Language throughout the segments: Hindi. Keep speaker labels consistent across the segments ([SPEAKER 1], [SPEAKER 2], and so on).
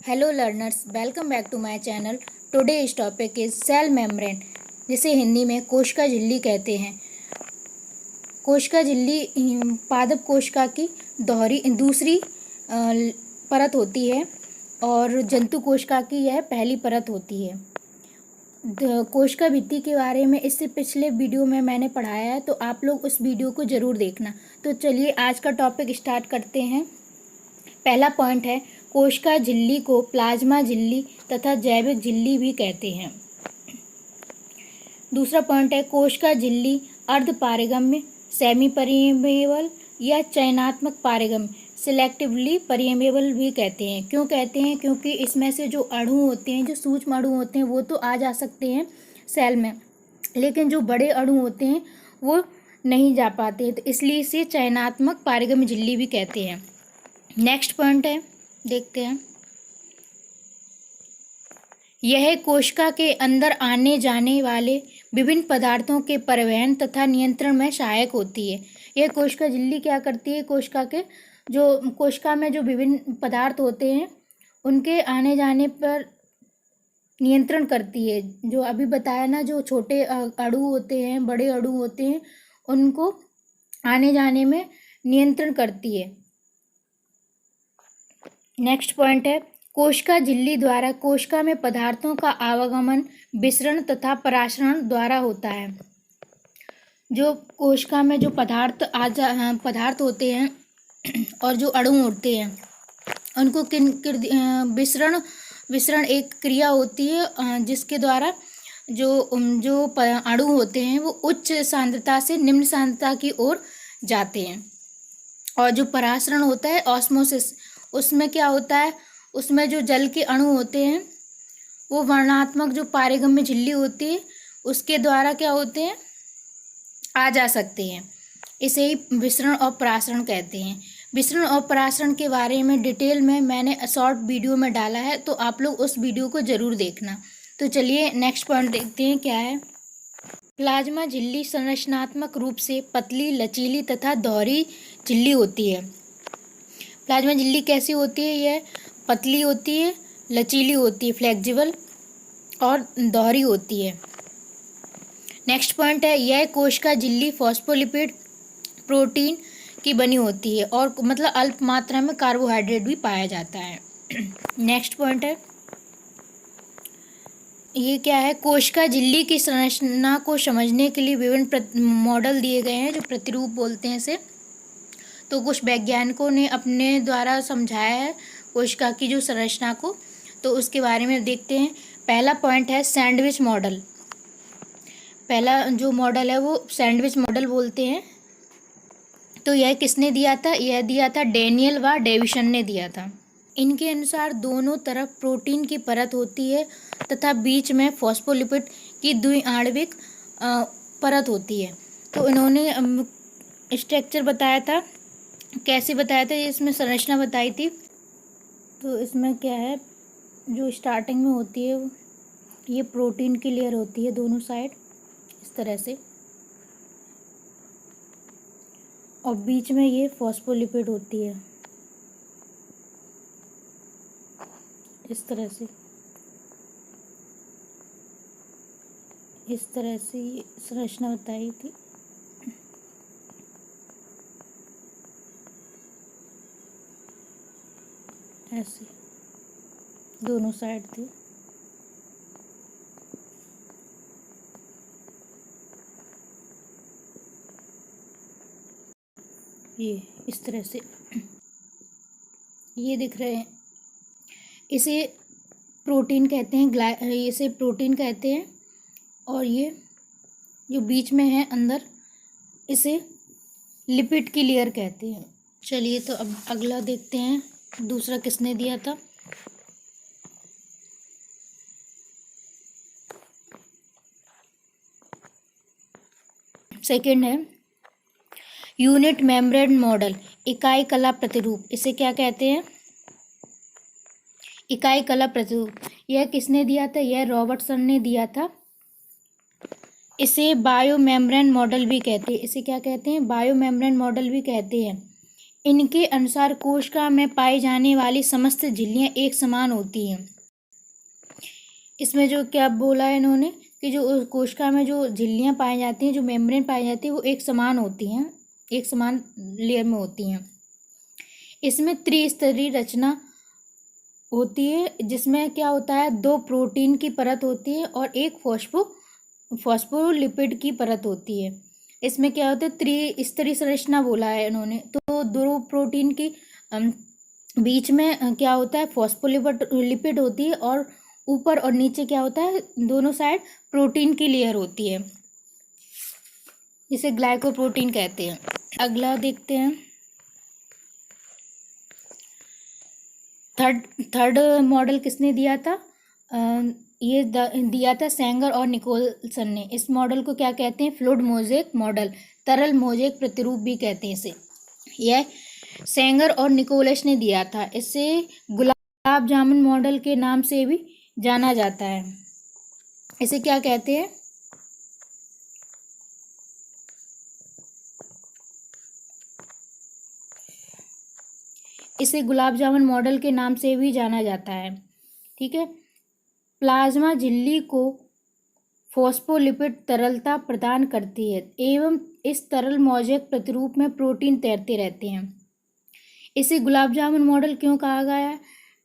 [SPEAKER 1] Hello learners, welcome back to my channel. Today's topic is cell membrane, जिसे हिंदी में कोशिका झिल्ली कहते हैं। कोशिका झिल्ली पादप कोशिका की दूसरी परत होती है और जंतु कोशिका की यह पहली परत होती है। कोशिका भित्ति के बारे में इससे पिछले वीडियो में मैंने पढ़ाया है, तो आप लोग उस वीडियो को ज़रूर देखना। तो चलिए आज का टॉपिक स्टार्ट करते हैं। पहला पॉइंट है, कोशिका झिल्ली को प्लाज्मा झिल्ली तथा जैविक झिल्ली भी कहते हैं। दूसरा पॉइंट है, कोशिका झिल्ली अर्ध पारगम्य, सेमी परमेबल या चयनात्मक पारगम्य, सिलेक्टिवली परमेबल भी कहते हैं। क्यों कहते हैं? क्योंकि इसमें से जो अणु होते हैं, जो सूक्ष्म अणु होते हैं, वो तो आ जा सकते हैं सेल में, लेकिन जो बड़े अणु होते हैं वो नहीं जा पाते हैं, तो इसलिए इसे चयनात्मक पारगम्य झिल्ली भी कहते हैं। नेक्स्ट पॉइंट है, देखते हैं। यह कोशिका के अंदर आने जाने वाले विभिन्न पदार्थों के परिवहन तथा नियंत्रण में सहायक होती है। यह कोशिका झिल्ली क्या करती है? कोशिका में जो विभिन्न पदार्थ होते हैं उनके आने जाने पर नियंत्रण करती है। जो अभी बताया ना, जो छोटे अणु होते हैं, बड़े अणु होते हैं, उनको आने जाने में नियंत्रण करती है। नेक्स्ट पॉइंट है, कोशिका झिल्ली द्वारा कोशिका में पदार्थों का आवागमन विसरण तथा परासरण द्वारा होता है। जो कोशिका में जो पदार्थ होते हैं और जो अणु होते हैं उनको विसरण एक क्रिया होती है, जिसके द्वारा जो अणु होते हैं वो उच्च सांद्रता से निम्न सांद्रता की ओर जाते हैं। और जो परासरण होता है, ऑस्मोसिस, उसमें क्या होता है? उसमें जो जल के अणु होते हैं वो वर्णात्मक जो पारगम्य झिल्ली होती है उसके द्वारा क्या होते हैं? आ जा सकते हैं। इसे ही विसरण और परासरण कहते हैं। विसरण और परासरण के बारे में डिटेल में मैंने शॉर्ट वीडियो में डाला है, तो आप लोग उस वीडियो को ज़रूर देखना। तो चलिए नेक्स्ट पॉइंट देखते हैं क्या है। प्लाज्मा झिल्ली संरचनात्मक रूप से पतली, लचीली तथा दोहरी झिल्ली होती है। प्लाज्मा झिल्ली कैसी होती है? यह पतली होती है, लचीली होती है, फ्लेक्सिबल, और दोहरी होती है। नेक्स्ट पॉइंट है, यह कोशिका झिल्ली फॉस्फोलिपिड प्रोटीन की बनी होती है और मतलब अल्प मात्रा में कार्बोहाइड्रेट भी पाया जाता है। नेक्स्ट पॉइंट है, ये क्या है? कोशिका झिल्ली की संरचना को समझने के लिए विभिन्न मॉडल दिए गए हैं, जो प्रतिरूप बोलते हैं इसे। तो कुछ वैज्ञानिकों ने अपने द्वारा समझाया है कोशिका की जो संरचना को, तो उसके बारे में देखते हैं। पहला पॉइंट है सैंडविच मॉडल। पहला जो मॉडल है वो सैंडविच मॉडल बोलते हैं। तो यह किसने दिया था? यह दिया था डेनियल व डेविसन ने दिया था। इनके अनुसार दोनों तरफ प्रोटीन की परत होती है तथा बीच में फॉस्फोलिपिड की द्विआण्विक परत होती है। तो इन्होंने स्ट्रक्चर बताया था, कैसे बताया था, इसमें संरचना बताई थी। तो इसमें क्या है, जो स्टार्टिंग में होती है ये प्रोटीन की लेयर होती है दोनों साइड इस तरह से, और बीच में ये फॉस्फोलिपिड होती है इस तरह से। इस तरह से ये संरचना बताई थी। ऐसे दोनों साइड थे। ये इस तरह से ये दिख रहे हैं। इसे प्रोटीन कहते हैं, इसे प्रोटीन कहते हैं। और ये जो बीच में है अंदर, इसे लिपिड की लेयर कहते हैं। चलिए तो अब अगला देखते हैं, दूसरा किसने दिया था। सेकंड है यूनिट मेम्ब्रेन मॉडल, इकाई कला प्रतिरूप। इसे क्या कहते हैं? इकाई कला प्रतिरूप। यह किसने दिया था? यह रॉबर्टसन ने दिया था। इसे बायो मेम्ब्रेन मॉडल भी कहते हैं। इसे क्या कहते हैं? बायो मेम्ब्रेन मॉडल भी कहते हैं। इनके अनुसार कोशिका में पाई जाने वाली समस्त झिल्लियां एक समान होती हैं। इसमें जो क्या बोला है इन्होंने कि जो कोशिका में जो झिल्लियां पाई जाती हैं, जो मेम्ब्रेन पाई जाती है, वो एक समान होती हैं, एक समान लेयर में होती हैं। इसमें त्रिस्तरीय रचना होती है, जिसमें क्या होता है, 2 प्रोटीन की परत होती है और एक फॉस्फोलिपिड की परत होती है। इसमें क्या होता है, त्रिस्तरीय संरचना बोला है इन्होंने। तो 2 प्रोटीन की बीच में क्या होता है, फॉस्फोलिपिड होती है और ऊपर और नीचे क्या होता है, दोनों साइड प्रोटीन की लेयर होती है, जिसे ग्लाइकोप्रोटीन कहते हैं। अगला देखते हैं। थर्ड मॉडल किसने दिया था? ये दिया था सेंगर और निकोलसन ने। इस मॉडल को क्या कहते हैं? फ्लूइड मोज़ेक मॉडल, तरल मोज़ेक प्रतिरूप भी कहते हैं इसे। यह सेंगर और निकोलस ने दिया था। इसे गुलाब जामुन मॉडल के नाम से भी जाना जाता है। इसे क्या कहते हैं? इसे गुलाब जामुन मॉडल के नाम से भी जाना जाता है। ठीक है। प्लाज्मा झिल्ली को फॉस्फोलिपिड तरलता प्रदान करती है एवं इस तरल मोज़ेक प्रतिरूप में प्रोटीन तैरते रहते हैं। इसे गुलाब जामुन मॉडल क्यों कहा गया है?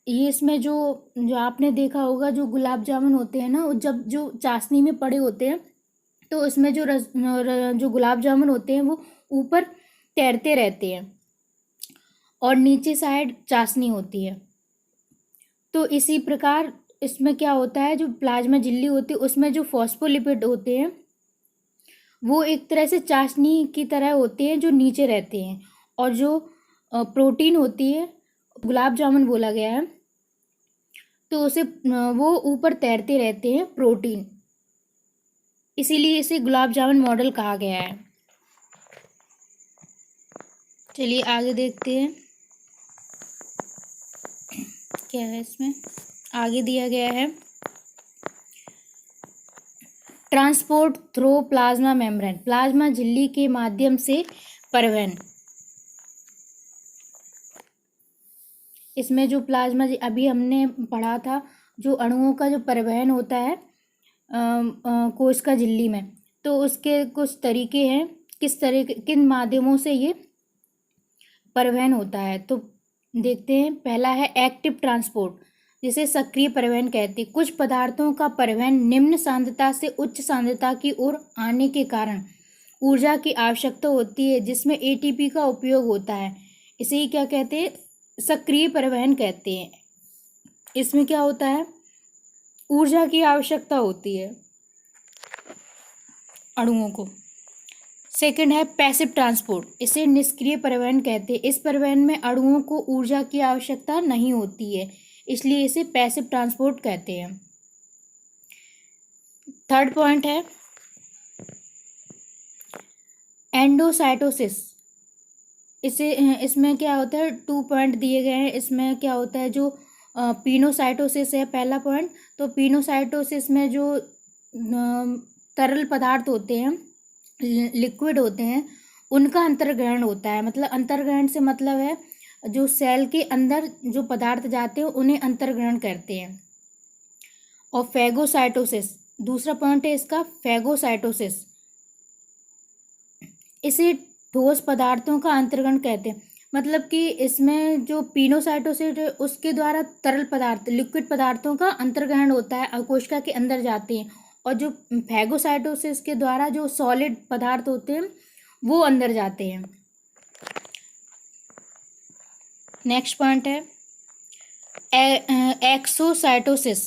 [SPEAKER 1] ये इसमें जो आपने देखा होगा, जो गुलाब जामुन होते हैं ना, जब जो चाशनी में पड़े होते हैं, तो इसमें जो गुलाब जामुन होते हैं वो ऊपर तैरते रहते हैं और नीचे साइड चाशनी होती है। तो इसी प्रकार इसमें क्या होता है, जो प्लाज्मा झिल्ली होती है उसमें जो फॉस्फोलिपिड होते हैं वो एक तरह से चाशनी की तरह होते हैं जो नीचे रहते हैं, और जो प्रोटीन होती है, गुलाब जामुन बोला गया है, तो उसे वो ऊपर तैरते रहते हैं प्रोटीन, इसीलिए इसे गुलाब जामुन मॉडल कहा गया है। चलिए आगे देखते हैं क्या है। इसमें आगे दिया गया है transport through plasma membrane, plasma झिल्ली के माध्यम से परिवहन। इसमें जो प्लाज्मा अभी हमने पढ़ा था, जो अणुओं का जो परिवहन होता है कोशिका झिल्ली में, तो उसके कुछ तरीके हैं, किन माध्यमों से ये परिवहन होता है। तो देखते हैं। पहला है एक्टिव ट्रांसपोर्ट, जिसे सक्रिय परिवहन कहते हैं। कुछ पदार्थों का परिवहन निम्न सांद्रता से उच्च सांद्रता की ओर आने के कारण ऊर्जा की आवश्यकता होती है, जिसमें एटीपी का उपयोग होता है। इसे ही क्या कहते हैं? सक्रिय परिवहन कहते हैं। इसमें क्या होता है, ऊर्जा की आवश्यकता होती है अणुओं को। सेकंड है पैसिव ट्रांसपोर्ट, इसे निष्क्रिय परिवहन कहते हैं। इस परिवहन में अणुओं को ऊर्जा की आवश्यकता नहीं होती है, इसलिए इसे पैसिव ट्रांसपोर्ट कहते हैं। थर्ड पॉइंट है एंडोसाइटोसिस। इसमें क्या होता है, 2 पॉइंट दिए गए हैं। इसमें क्या होता है, जो पिनोसाइटोसिस है पहला पॉइंट, तो पिनोसाइटोसिस में जो तरल पदार्थ होते हैं, लिक्विड होते हैं, उनका अंतर्ग्रहण होता है। मतलब अंतर्ग्रहण से मतलब है जो सेल के अंदर जो पदार्थ जाते हैं उन्हें अंतर्ग्रहण करते हैं। और फैगोसाइटोसिस दूसरा पॉइंट है इसका, फैगोसाइटोसिस, इसे ठोस पदार्थों का अंतर्ग्रहण कहते हैं। मतलब कि इसमें जो पिनोसाइटोसिस है उसके द्वारा तरल पदार्थ, लिक्विड पदार्थों का अंतर्ग्रहण होता है, कोशिका के अंदर जाते हैं, और जो फैगोसाइटोसिस के द्वारा जो सॉलिड पदार्थ होते हैं वो अंदर जाते हैं। नेक्स्ट पॉइंट है एक्सोसाइटोसिस।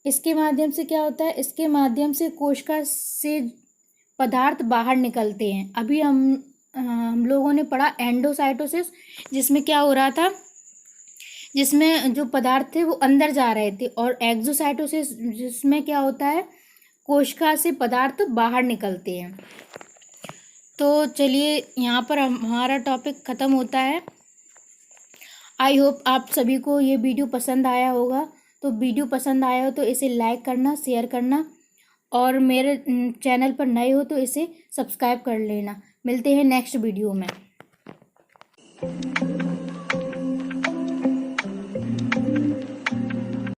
[SPEAKER 1] इसके माध्यम से क्या होता है, इसके माध्यम से कोशिका से पदार्थ बाहर निकलते हैं। अभी हम लोगों ने पढ़ा एंडोसाइटोसिस, जिसमें क्या हो रहा था, जिसमें जो पदार्थ थे वो अंदर जा रहे थे, और एक्सोसाइटोसिस जिसमें क्या होता है, कोशिका से पदार्थ बाहर निकलते हैं। तो चलिए यहाँ पर हमारा टॉपिक ख़त्म होता है। आई होप आप सभी को ये वीडियो पसंद आया होगा। तो वीडियो पसंद आया हो तो इसे लाइक करना, शेयर करना, और मेरे चैनल पर नए हो तो इसे सब्सक्राइब कर लेना। मिलते हैं नेक्स्ट वीडियो में।